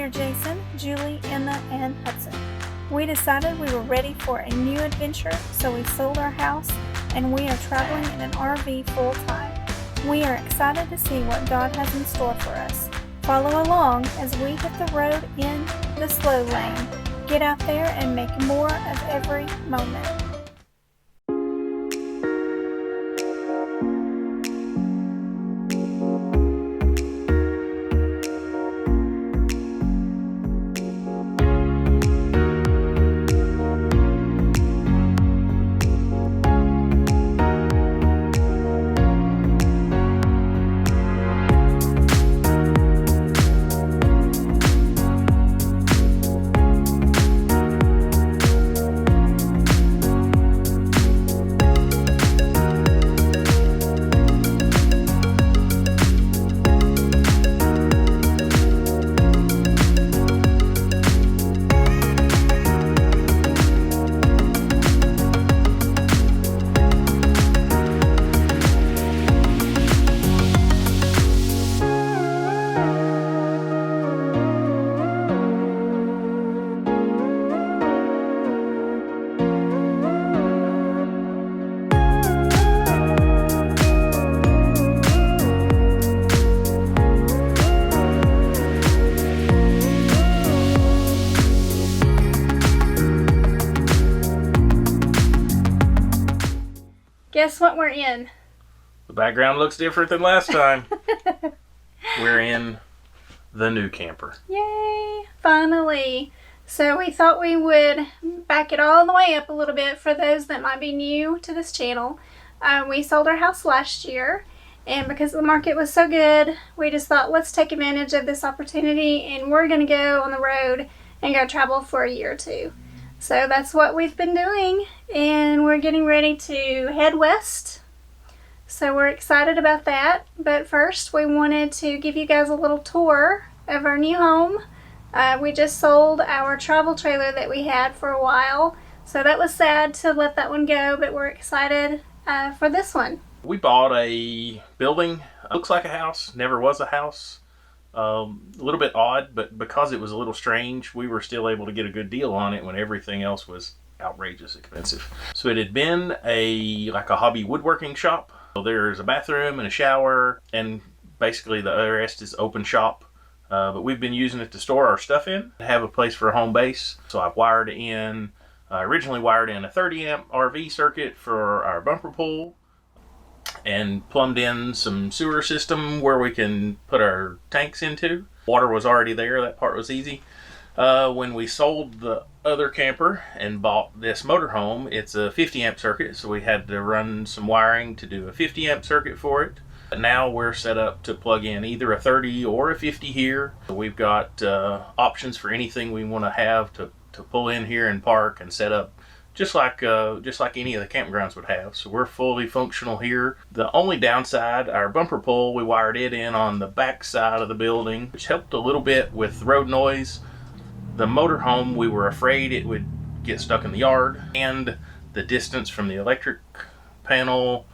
are Jason, Julie, Emma, and Hudson. We decided we were ready for a new adventure, so we sold our house and we are traveling in an RV full time. We are excited to see what God has in store for us. Follow along as we hit the road in the slow lane. Get out there and make more of every moment. Guess what we're in? The background looks different than last time. We're in the new camper. Yay! Finally! So we thought we would back it all the way up a little bit for those that might be new to this channel. We sold our house last year, and because the market was so good, we just thought let's take advantage of this opportunity and we're going to go on the road and go travel for a year or two. So that's what we've been doing, and we're getting ready to head west. So we're excited about that. But first, we wanted to give you guys a little tour of our new home. We just sold our travel trailer that we had for a while. So that was sad to let that one go, but we're excited for this one. We bought a building. Looks like a house, never was a house. A little bit odd, but because it was a little strange, we were still able to get a good deal on it when everything else was outrageous expensive. So it had been like a hobby woodworking shop. So there's a bathroom and a shower, and basically the rest is open shop. But we've been using it to store our stuff in, have a place for a home base. So I've originally wired in a 30 amp RV circuit for our bumper pool, and plumbed in some sewer system where we can put our tanks into. Water was already there, that part was easy. When we sold the other camper and bought this motorhome, it's a 50 amp circuit, so we had to run some wiring to do a 50 amp circuit for it. But now we're set up to plug in either a 30 or a 50 here. We've got options for anything we want to have to pull in here and park and set up just like any of the campgrounds would have. So we're fully functional here. The only downside, our bumper pole, we wired it in on the back side of the building, which helped a little bit with road noise. The motorhome, we were afraid it would get stuck in the yard, and the distance from the electric panel,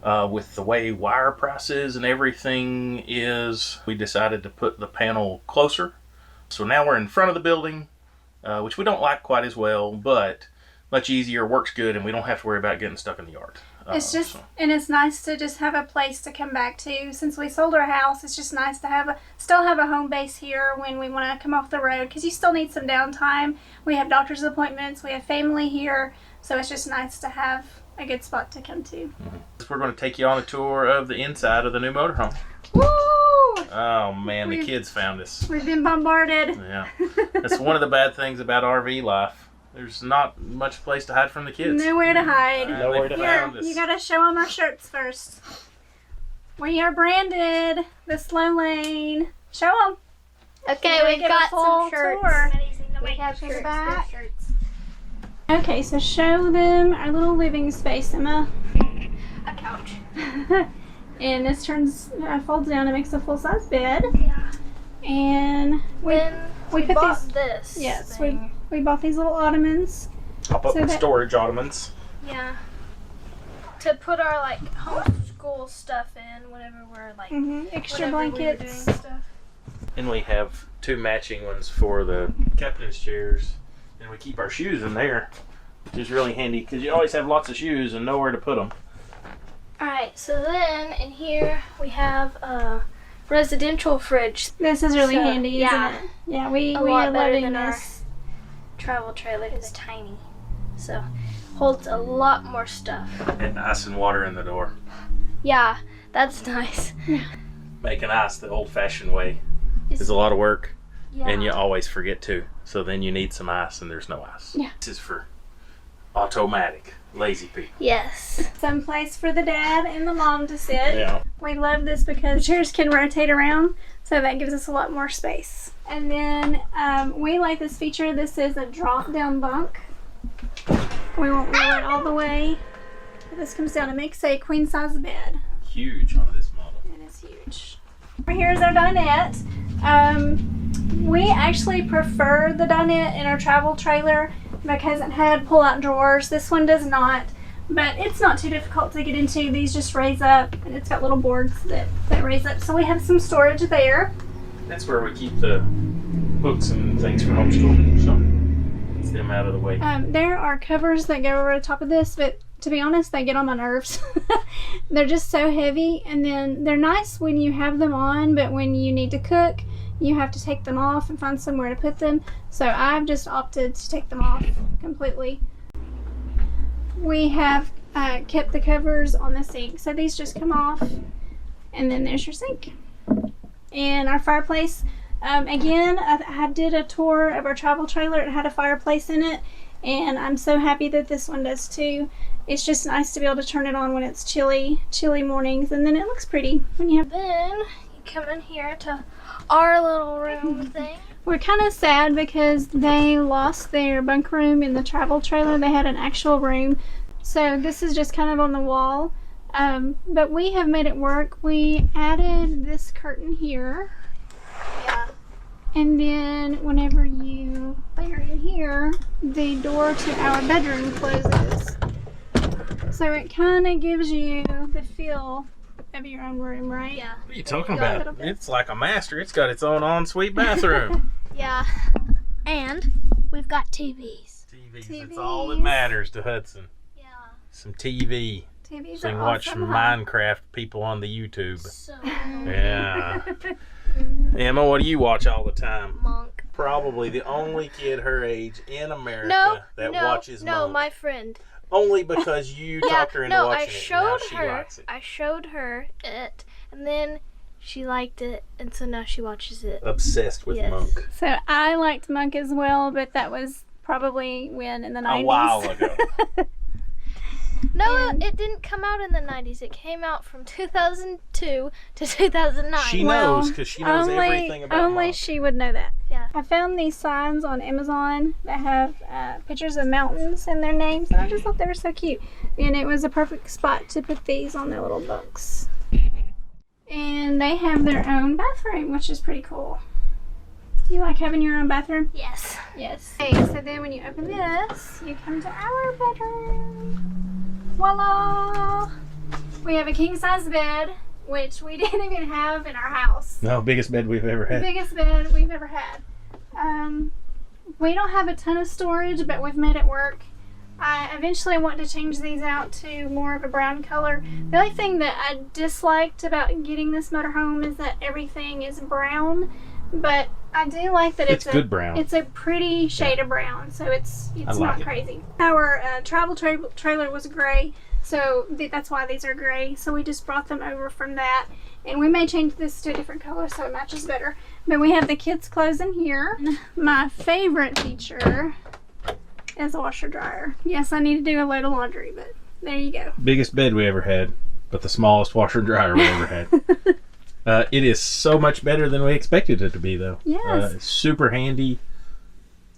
with the way wire prices and everything is, we decided to put the panel closer. So now we're in front of the building, which we don't like quite as well, but much easier, works good, and we don't have to worry about getting stuck in the yard. And it's nice to just have a place to come back to. Since we sold our house, it's just nice to still have a home base here when we want to come off the road, because you still need some downtime. We have doctor's appointments, we have family here, so it's just nice to have a good spot to come to. Mm-hmm. We're going to take you on a tour of the inside of the new motorhome. Woo! Oh man, the kids found us. We've been bombarded. Yeah, that's one of the bad things about RV life. There's not much place to hide from the kids. Nowhere to hide. Nowhere to find us. You gotta show them our shirts first. We are branded the slow lane. Show them. Okay, we've got some shirts. Tour. We have shirts. Back. Shirts. Okay, so show them our little living space, Emma. A couch. And this folds down and makes a full-size bed. Yeah. And we put bought these. This. Yes, thing. we bought these little ottomans. Pop up storage ottomans. Yeah. To put our homeschool stuff in whenever we're Extra whenever blankets. we were doing stuff. And we have 2 matching ones for the captain's chairs. And we keep our shoes in there, which is really handy because you always have lots of shoes and nowhere to put them. Alright, so then in here we have a residential fridge. This is really handy, yeah, isn't it? Yeah, we a are lot better loving than this. our travel trailer. It's tiny, so holds a lot more stuff. And ice and water in the door. Yeah, that's nice. Making ice the old-fashioned way is a lot of work, Yeah. and you always forget to. So then you need some ice, and there's no ice. Yeah. This is for automatic, lazy people. Yes. Some place for the dad and the mom to sit. Yeah. We love this because the chairs can rotate around, so that gives us a lot more space. And then we like this feature. This is a drop-down bunk. We won't roll it all the way. This comes down and makes a queen-size bed. Huge on this model. It is huge. Here's our dinette. We actually prefer the dinette in our travel trailer because it had pull-out drawers. This one does not, but it's not too difficult to get into. These just raise up, and it's got little boards that raise up. So we have some storage there. That's where we keep the books and things for homeschool. So it's them out of the way. There are covers that go over the top of this, but to be honest, they get on my nerves. They're just so heavy, and then they're nice when you have them on, but when you need to cook, you have to take them off and find somewhere to put them. So I've just opted to take them off completely. We have kept the covers on the sink, so these just come off, and then there's your sink. And our fireplace, again, I did a tour of our travel trailer. It had a fireplace in it, and I'm so happy that this one does too. It's just nice to be able to turn it on when it's chilly mornings, and then it looks pretty when you have. Then you come in here to our little room thing. We're kind of sad because they lost their bunk room in the travel trailer. They had an actual room, so this is just kind of on the wall. But we have made it work. We added this curtain here. Yeah. And then whenever you layer in here, the door to our bedroom closes. So it kind of gives you the feel of your own room, right? Yeah. What are you talking Got a about? little bit. It's like a master. It's got its own ensuite bathroom. Yeah. And we've got TVs. TVs. It's all that matters to Hudson. Yeah. Some TV. TVs So you are can watch awesome, some huh? Minecraft people on the YouTube. So Yeah. Emma, what do you watch all the time? Monk. Probably the only kid her age in America that no, watches no, Monk. my friend. Only because you talked her into watching I it. And now showed she her. likes it. I showed her it, and then she liked it, and so now she watches it. Obsessed with Yes. Monk. So I liked Monk as well, but that was probably when in the 90s. A while ago. No, it didn't come out in the 90s. It came out from 2002 to 2009. She knows because she knows everything about Only Monk. she would know that. Yeah. I found these signs on Amazon that have pictures of mountains and their names, and I just thought they were so cute. And it was a perfect spot to put these on their little bunks. And they have their own bathroom, which is pretty cool. You like having your own bathroom? Yes. Yes. Okay, so then when you open this, you come to our bedroom. Voila! We have a king-size bed, which we didn't even have in our house. No, biggest bed we've ever The had. biggest bed we've ever had. We don't have a ton of storage, but we've made it work. I eventually want to change these out to more of a brown color. The only thing that I disliked about getting this motorhome is that everything is brown, but I do like that It's good brown. It's a pretty shade of brown, so it's like not it. crazy. Our travel trailer was gray, so that's why these are gray. So we just brought them over from that, and we may change this to a different color so it matches better. But we have the kids' clothes in here. My favorite feature is a washer dryer. Yes, I need to do a load of laundry, but there you go. Biggest bed we ever had, but the smallest washer and dryer we ever had. It is so much better than we expected it to be, though. Yes. It's super handy.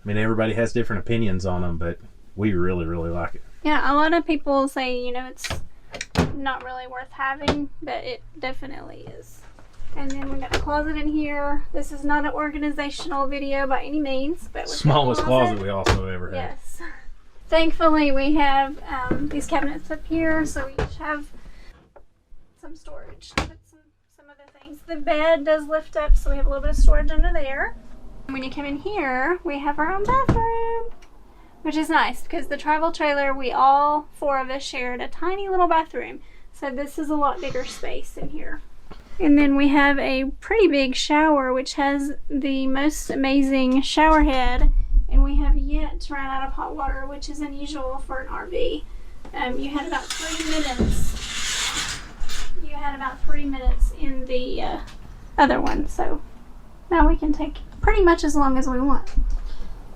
I mean, everybody has different opinions on them, but we really, really like it. Yeah, a lot of people say, it's not really worth having, but it definitely is. And then we got a closet in here. This is not an organizational video by any means, but with Smallest the closet we also ever had. Yes. Thankfully, we have these cabinets up here, so we each have some storage. Put some other things things. The bed does lift up, so we have a little bit of storage under there. When you come in here, we have our own bathroom, which is nice because the travel trailer, we all 4 of us shared a tiny little bathroom. So this is a lot bigger space in here. And then we have a pretty big shower, which has the most amazing shower head. And we have yet to run out of hot water, which is unusual for an RV. You had about 3 minutes. You had about 3 minutes in the other one. So now we can take pretty much as long as we want.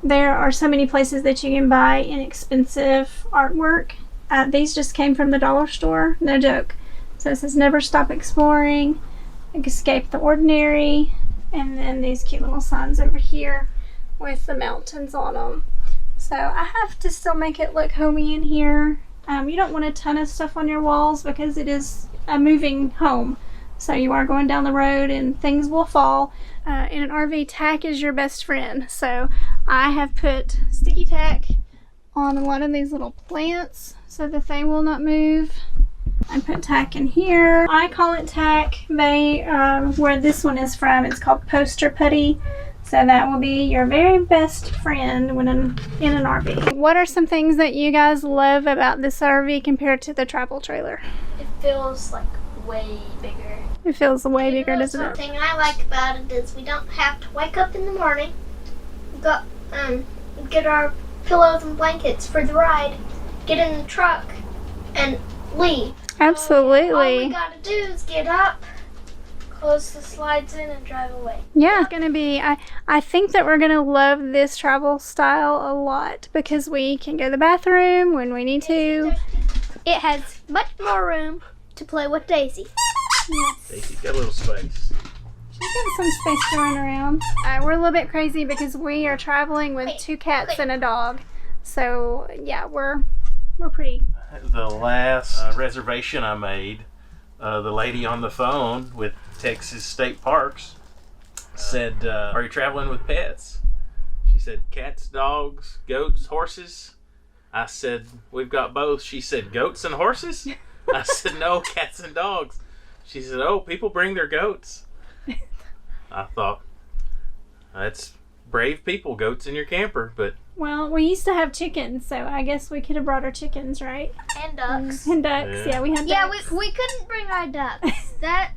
There are so many places that you can buy inexpensive artwork. These just came from the dollar store, no joke. So it says never stop exploring, escape the ordinary, and then these cute little signs over here with the mountains on them. So I have to still make it look homey in here. You don't want a ton of stuff on your walls because it is a moving home. So you are going down the road and things will fall. In an RV, tack is your best friend. So I have put sticky tack on a lot of these little plants so that they will not move. I put tack in here. I call it tack. Where this one is from, it's called poster putty. So that will be your very best friend when in an RV. What are some things that you guys love about this RV compared to the travel trailer? It feels like way bigger. It feels way bigger, doesn't it? Something I like about it is we don't have to wake up in the morning, go get our pillows and blankets for the ride, get in the truck, and leave. Absolutely. All we gotta do is get up, close the slides in, and drive away. Yeah, it's gonna be. I think that we're gonna love this travel style a lot because we can go to the bathroom when we need to. It has much more room to play with Daisy. Yes. Daisy's got a little space. She's got some space to run around. We're a little bit crazy because we are traveling with 2 cats and a dog. So yeah, we're pretty. The last reservation I made, the lady on the phone with Texas State Parks said, "Are you traveling with pets?" She said, "Cats, dogs, goats, horses." I said, "We've got both." She said, "Goats and horses?" I said, "No, cats and dogs." She said, "Oh, people bring their goats." I thought, that's brave people, goats in your camper, but... Well, we used to have chickens, so I guess we could have brought our chickens, right? And ducks. And ducks, yeah, we had ducks. Yeah, we couldn't bring our ducks. That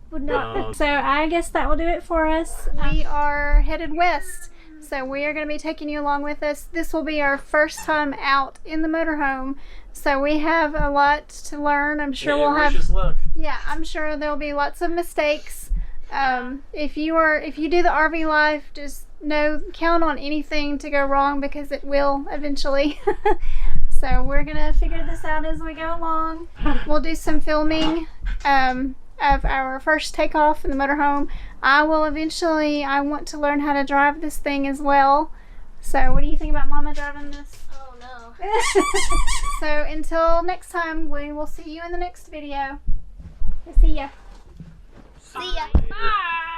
would not... So I guess that will do it for us. We are headed west, so we are going to be taking you along with us. This will be our first time out in the motorhome, so we have a lot to learn. I'm sure we'll have... Wish us luck. Yeah, I'm sure there'll be lots of mistakes. If you do the RV life, just count on anything to go wrong because it will eventually. So we're gonna figure this out as we go along. We'll do some filming of our first takeoff in the motorhome. I want to learn how to drive this thing as well. So what do you think about Mama driving this? Oh no. So until next time, we will see you in the next video. See ya. See ya. Bye.